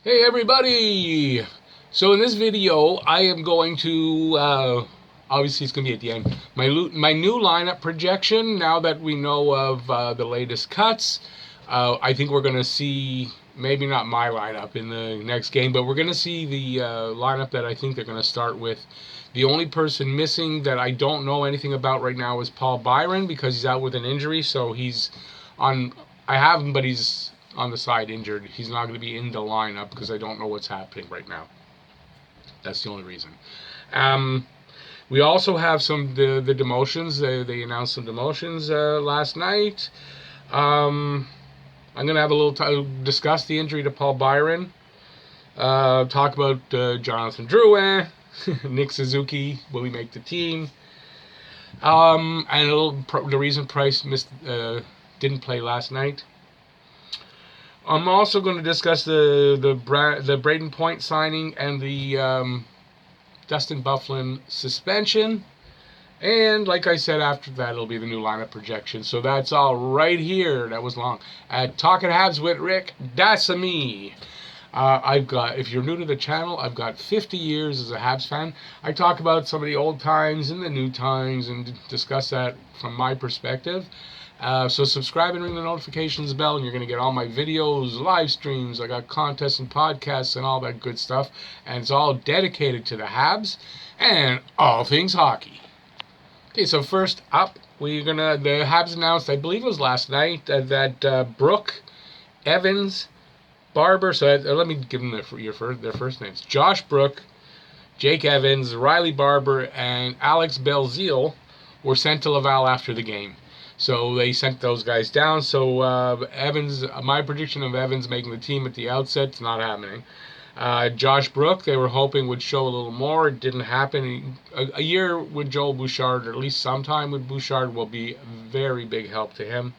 Hey everybody! So in this video, I am going to, obviously it's going to be at the end, my new lineup projection, now that we know of the latest cuts. I think we're going to see, maybe not my lineup in the next game, but we're going to see the lineup that I think they're going to start with. The only person missing that I don't know anything about right now is Paul Byron, because he's out with an injury, so he's on, I have him, but he's on the side injured. He's not going to be in the lineup because I don't know what's happening right now. That's the only reason. We also have the demotions. They announced some demotions last night. I'm going to have a little discuss the injury to Paul Byron. Talk about Jonathan Drouin, Nick Suzuki. Will he make the team? And the reason Price didn't play last night. I'm also going to discuss the Braden Point signing and the Dustin Byfuglien suspension. And like I said, after that, it'll be the new lineup projection. So that's all right here. That was long. At Talking Habs with Rick, that's me. I've got, if you're new to the channel, I've got 50 years as a Habs fan. I talk about some of the old times and the new times and discuss that from my perspective. So subscribe and ring the notifications bell, and you're going to get all my videos, live streams. I got contests and podcasts and all that good stuff. And it's all dedicated to the Habs and all things hockey. Okay, so first up, the Habs announced, I believe it was last night, that Brooke, Evans, Barber, so let me give them their first names. Josh Brooke, Jake Evans, Riley Barber, and Alex Belzile were sent to Laval after the game. So they sent those guys down. So Evans, my prediction of Evans making the team at the outset is not happening. Josh Brooke, they were hoping would show a little more. It didn't happen. A year with Joel Bouchard, or at least sometime with Bouchard, will be a very big help to him.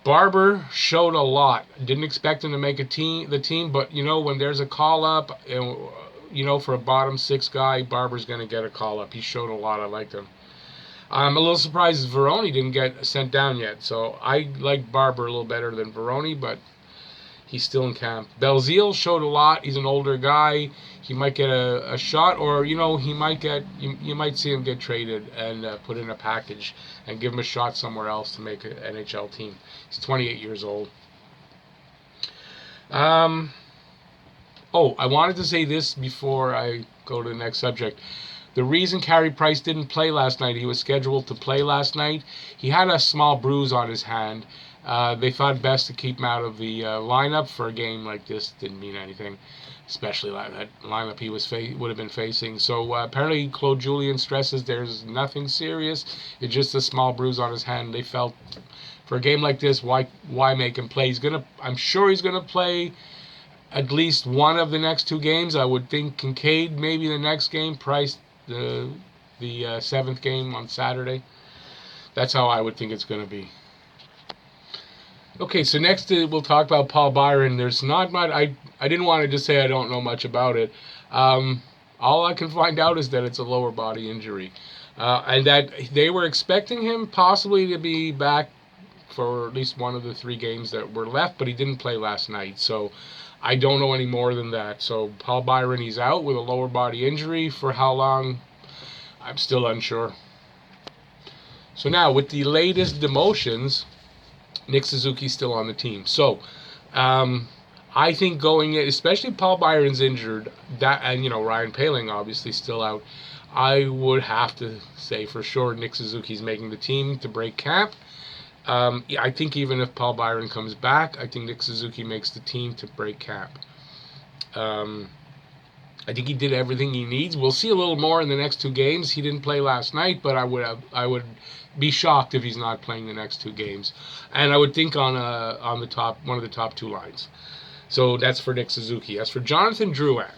Barber showed a lot. Didn't expect him to make the team, but you know, when there's a call up, you know, for a bottom six guy, Barber's going to get a call up. He showed a lot. I liked him. I'm a little surprised Veroni didn't get sent down yet. So I like Barber a little better than Veroni, but he's still in camp. Belzile showed a lot. He's an older guy. He might get a shot, or you know, he might get you might see him get traded and put in a package and give him a shot somewhere else to make an NHL team. He's 28 years old. Oh, I wanted to say this before I go to the next subject. The reason Carey Price didn't play last night, he was scheduled to play last night. He had a small bruise on his hand. They thought best to keep him out of the lineup for a game like this. Didn't mean anything, especially that lineup he would have been facing. So apparently Claude Julien stresses there's nothing serious. It's just a small bruise on his hand. They felt for a game like this, why make him play? I'm sure he's gonna play at least one of the next two games. I would think Kincaid maybe the next game. Price the seventh game on Saturday. That's how I would think it's going to be. Okay, so next we'll talk about Paul Byron. There's not much. I didn't want to just say I don't know much about it. All I can find out is that it's a lower body injury, and that they were expecting him possibly to be back for at least one of the three games that were left, but he didn't play last night. So I don't know any more than that. So Paul Byron, he's out with a lower body injury. For how long, I'm still unsure. So now, with the latest demotions, Nick Suzuki's still on the team. So I think going in, especially Paul Byron's injured, and you know, Ryan Poehling obviously still out, I would have to say for sure Nick Suzuki's making the team to break camp. I think even if Paul Byron comes back, I think Nick Suzuki makes the team to break camp. I think he did everything he needs. We'll see a little more in the next two games. He didn't play last night, but I would be shocked if he's not playing the next two games. And I would think on the top, one of the top two lines. So that's for Nick Suzuki. As for Jonathan Drouin,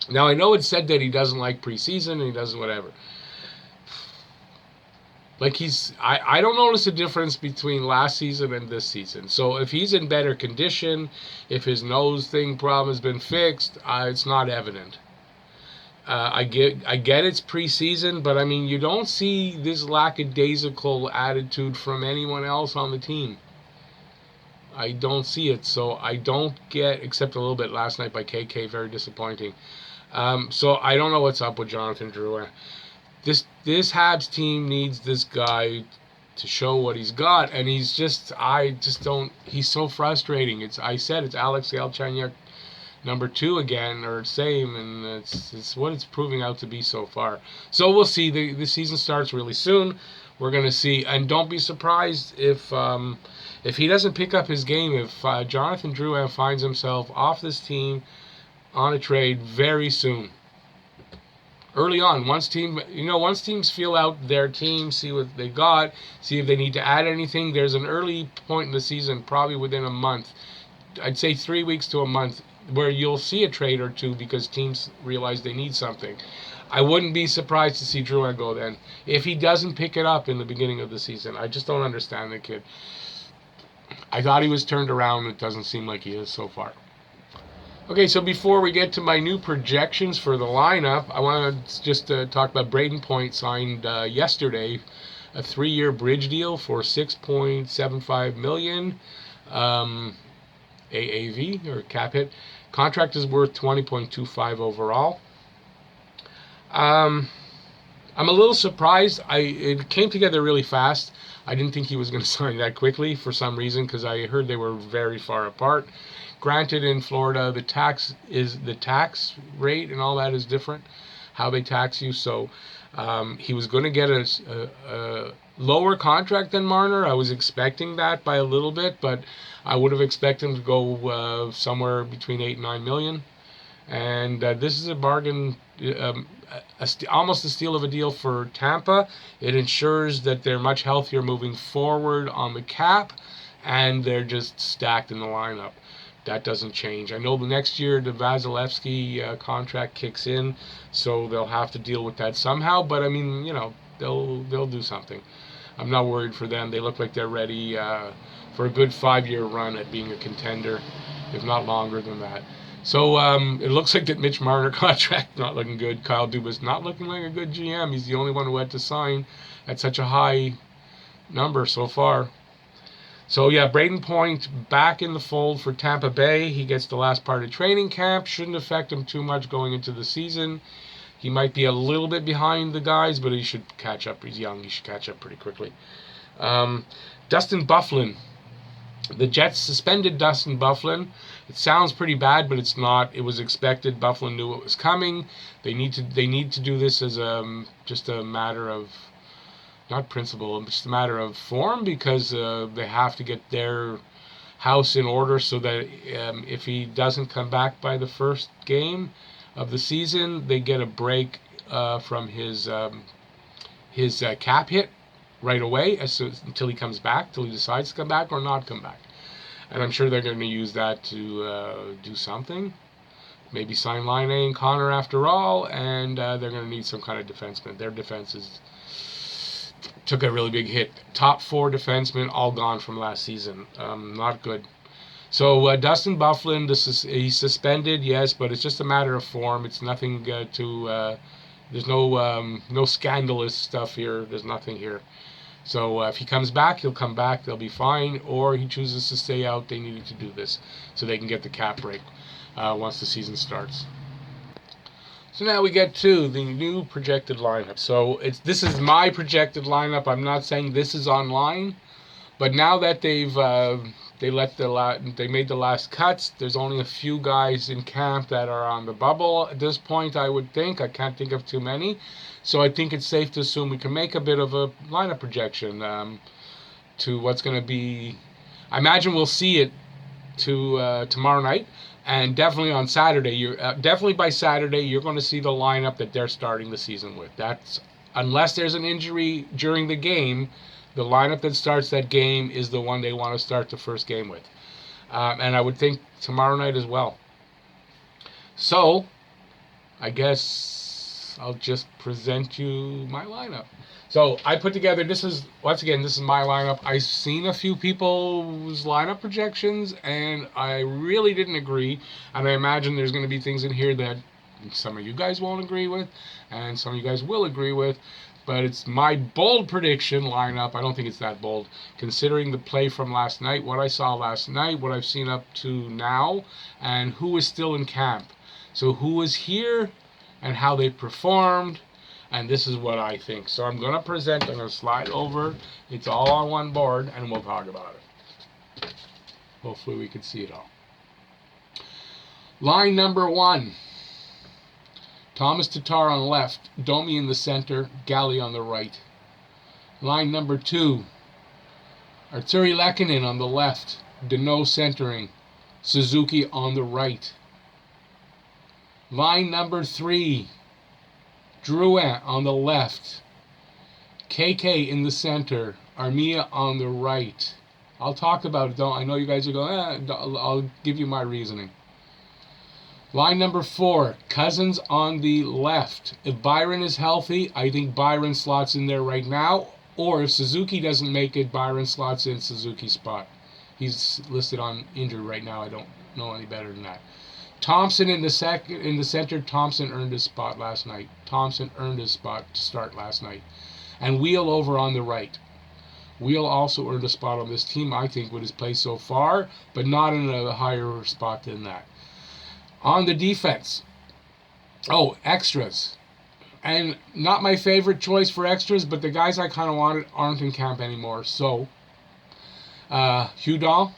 now I know it's said that he doesn't like preseason and he doesn't whatever. Like I don't notice a difference between last season and this season. So if he's in better condition, if his nose thing problem has been fixed, it's not evident. I get it's preseason, but I mean, you don't see this lackadaisical attitude from anyone else on the team. I don't see it. So I don't get, except a little bit last night by KK, very disappointing. So I don't know what's up with Jonathan Drouin. This Habs team needs this guy to show what he's got, and I just don't. He's so frustrating. It's Alex Galchenyuk #2 again, or same, and it's what it's proving out to be so far. So we'll see. The season starts really soon. We're gonna see, and don't be surprised if he doesn't pick up his game. If Jonathan Drouin finds himself off this team on a trade very soon. Early on, once teams feel out their team, see what they got, see if they need to add anything. There's an early point in the season, probably within a month. I'd say 3 weeks to a month, where you'll see a trade or two because teams realize they need something. I wouldn't be surprised to see Drouin go then. If he doesn't pick it up in the beginning of the season, I just don't understand the kid. I thought he was turned around. It doesn't seem like he is so far. Okay, so before we get to my new projections for the lineup, I want to just talk about Braden Point signed yesterday a 3-year bridge deal for $6.75 million AAV, or cap hit. Contract is worth $20.25 overall. I'm a little surprised. It came together really fast. I didn't think he was going to sign that quickly for some reason, because I heard they were very far apart. Granted, in Florida, the tax rate and all that is different, how they tax you. So he was going to get a lower contract than Marner. I was expecting that by a little bit, but I would have expected him to go somewhere between 8 and 9 million. And this is a bargain, almost a steal of a deal for Tampa. It ensures that they're much healthier moving forward on the cap, and they're just stacked in the lineup. That doesn't change. I know the next year the Vasilevsky contract kicks in, so they'll have to deal with that somehow. But I mean, they'll do something. I'm not worried for them. They look like they're ready for a good 5-year run at being a contender, if not longer than that. So it looks like that Mitch Marner contract not looking good. Kyle Dubas not looking like a good GM. He's the only one who had to sign at such a high number so far. So yeah, Braden Point back in the fold for Tampa Bay. He gets the last part of training camp. Shouldn't affect him too much going into the season. He might be a little bit behind the guys, but he should catch up. He's young. He should catch up pretty quickly. Dustin Byfuglien. The Jets suspended Dustin Byfuglien. It sounds pretty bad, but it's not. It was expected. Byfuglien knew it was coming. They need to do this as just a matter of, not principle, it's a matter of form, because they have to get their house in order so that if he doesn't come back by the first game of the season, they get a break from his cap hit right away until he comes back, till he decides to come back or not come back. And I'm sure they're going to use that to do something. Maybe sign Line A and Connor after all, and they're going to need some kind of defenseman. Their defense took a really big hit. Top 4 defensemen all gone from last season. Not good. So Dustin Byfuglien, he's suspended, yes, but it's just a matter of form. It's nothing there's no scandalous stuff here. There's nothing here. So if he comes back, he'll come back. They'll be fine. Or he chooses to stay out. They needed to do this so they can get the cap break once the season starts. So now we get to the new projected lineup. So this is my projected lineup. I'm not saying this is online, but now that they made the last cuts, there's only a few guys in camp that are on the bubble at this point. I would think. I can't think of too many, so I think it's safe to assume we can make a bit of a lineup projection to what's going to be. I imagine we'll see it tomorrow night. And definitely on Saturday, definitely by Saturday, you're going to see the lineup that they're starting the season with. That's unless there's an injury during the game, the lineup that starts that game is the one they want to start the first game with. And I would think tomorrow night as well. So, I guess I'll just present you my lineup. So I put together, this is my lineup. I've seen a few people's lineup projections, and I really didn't agree. And I imagine there's going to be things in here that some of you guys won't agree with, and some of you guys will agree with. but it's my bold prediction lineup. I don't think it's that bold, considering the play from last night, what I saw last night, what I've seen up to now, and who is still in camp. So who was here and how they performed, and this is what I think. So I'm going to present, I'm going to slide over. It's all on one board, and we'll talk about it. Hopefully we can see it all. Line number 1. Thomas Tatar on the left, Domi in the center, Galley on the right. Line number 2. Arturi Lehkonen on the left, Deneau centering, Suzuki on the right. Line number 3. Drouin on the left, KK in the center, Armia on the right. I'll talk about it though. I know you guys are going, I'll give you my reasoning. Line number 4, Cousins on the left. If Byron is healthy, I think Byron slots in there right now. Or if Suzuki doesn't make it, Byron slots in Suzuki's spot. He's listed on injured right now. I don't know any better than that. Thompson in the center. Thompson earned his spot last night. Thompson earned his spot to start last night. And Wheel over on the right. Wheel also earned a spot on this team, I think, with his play so far, but not in a higher spot than that. On the defense, extras. And not my favorite choice for extras, but the guys I kind of wanted aren't in camp anymore. So, Hudon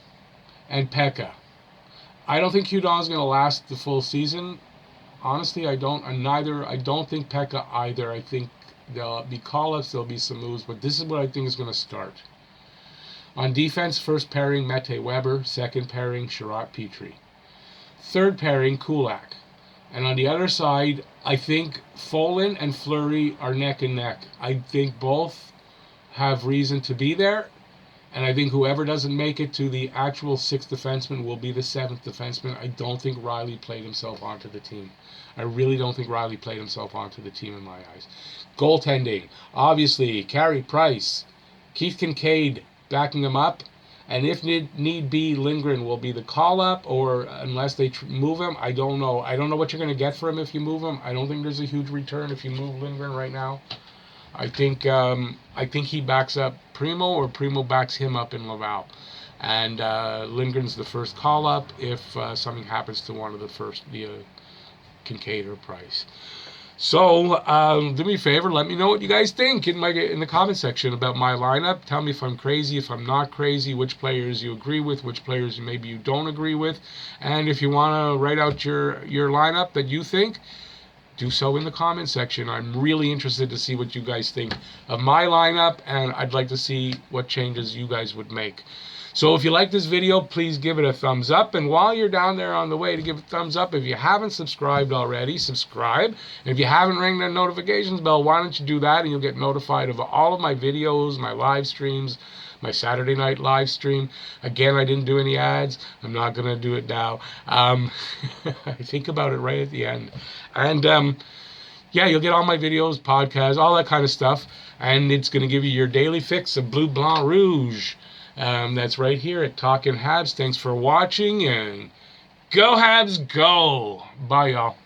and Pekka. I don't think Hudon's going to last the full season. Honestly, I don't. And I don't think Pekka either. I think there'll be call-ups, there'll be some moves, but this is what I think is going to start. On defense, first pairing, Mete Weber. Second pairing, Sherratt Petrie. Third pairing, Kulak. And on the other side, I think Folin and Fleury are neck and neck. I think both have reason to be there. And I think whoever doesn't make it to the actual 6th defenseman will be the 7th defenseman. I don't think Riley played himself onto the team. I really don't think Riley played himself onto the team in my eyes. Goaltending. Obviously, Carey Price. Keith Kincaid backing him up. And if need be, Lindgren will be the call-up, or unless they move him, I don't know. I don't know what you're going to get for him if you move him. I don't think there's a huge return if you move Lindgren right now. I think he backs up Primo, or Primo backs him up in Laval. And Lindgren's the first call-up if something happens to one of the first, Kincaid or Price. So, do me a favor, let me know what you guys think in the comment section about my lineup. Tell me if I'm crazy, if I'm not crazy, which players you agree with, which players maybe you don't agree with. And if you want to write out your lineup that you think, do so in the comment section. I'm really interested to see what you guys think of my lineup, and I'd like to see what changes you guys would make. So if you like this video, please give it a thumbs up. And while you're down there on the way to give it a thumbs up, if you haven't subscribed already, subscribe. And if you haven't rang that notifications bell, why don't you do that, and you'll get notified of all of my videos, my live streams, my Saturday night live stream. Again, I didn't do any ads. I'm not going to do it now. I think about it right at the end. And yeah, you'll get all my videos, podcasts, all that kind of stuff. And it's going to give you your daily fix of Bleu Blanc Rouge. That's right here at Talking Habs. Thanks for watching, and go Habs, go! Bye, y'all.